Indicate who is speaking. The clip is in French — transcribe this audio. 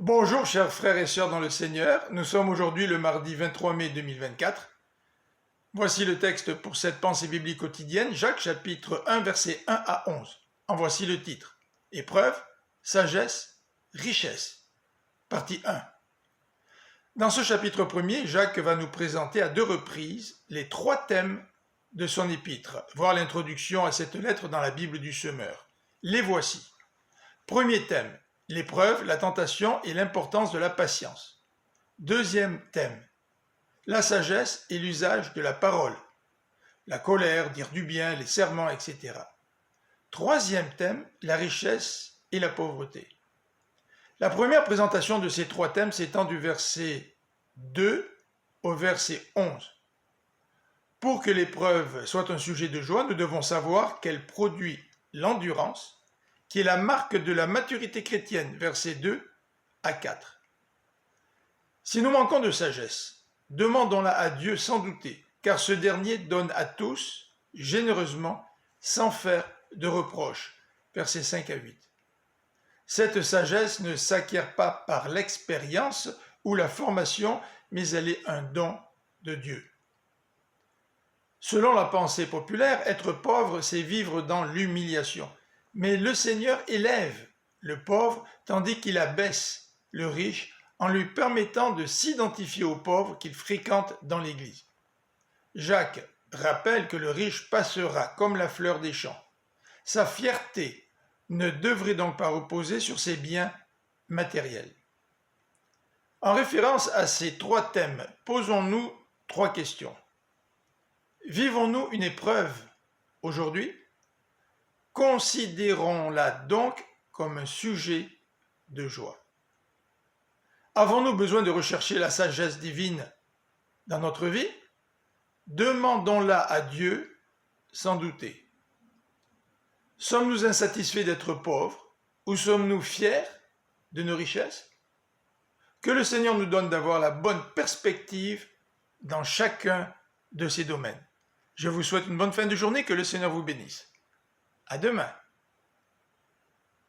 Speaker 1: Bonjour chers frères et sœurs dans le Seigneur, nous sommes aujourd'hui le mardi 23 mai 2024. Voici le texte pour cette pensée biblique quotidienne, Jacques chapitre 1 versets 1 à 11. En voici le titre. Épreuve, sagesse, richesse. Partie 1. Dans ce chapitre premier, Jacques va nous présenter à 2 reprises les 3 thèmes de son épître, voir l'introduction à cette lettre dans la Bible du Semeur. Les voici. Premier thème, l'épreuve, la tentation et l'importance de la patience. Deuxième thème, la sagesse et l'usage de la parole. La colère, dire du bien, les serments, etc. Troisième thème, la richesse et la pauvreté. La première présentation de ces 3 thèmes s'étend du verset 2 au verset 11. Pour que l'épreuve soit un sujet de joie, nous devons savoir qu'elle produit l'endurance, qui est la marque de la maturité chrétienne, versets 2 à 4. Si nous manquons de sagesse, demandons-la à Dieu sans douter, car ce dernier donne à tous, généreusement, sans faire de reproches, versets 5 à 8. Cette sagesse ne s'acquiert pas par l'expérience ou la formation, mais elle est un don de Dieu. Selon la pensée populaire, être pauvre, c'est vivre dans l'humiliation. Mais le Seigneur élève le pauvre, tandis qu'il abaisse le riche en lui permettant de s'identifier aux pauvres qu'il fréquente dans l'Église. Jacques rappelle que le riche passera comme la fleur des champs. Sa fierté ne devrait donc pas reposer sur ses biens matériels. En référence à ces 3 thèmes, posons-nous 3 questions. Vivons-nous une épreuve aujourd'hui ? Considérons-la donc comme un sujet de joie. Avons-nous besoin de rechercher la sagesse divine dans notre vie ? Demandons-la à Dieu sans douter. Sommes-nous insatisfaits d'être pauvres ou sommes-nous fiers de nos richesses ? Que le Seigneur nous donne d'avoir la bonne perspective dans chacun de ces domaines. Je vous souhaite une bonne fin de journée, que le Seigneur vous bénisse. À demain.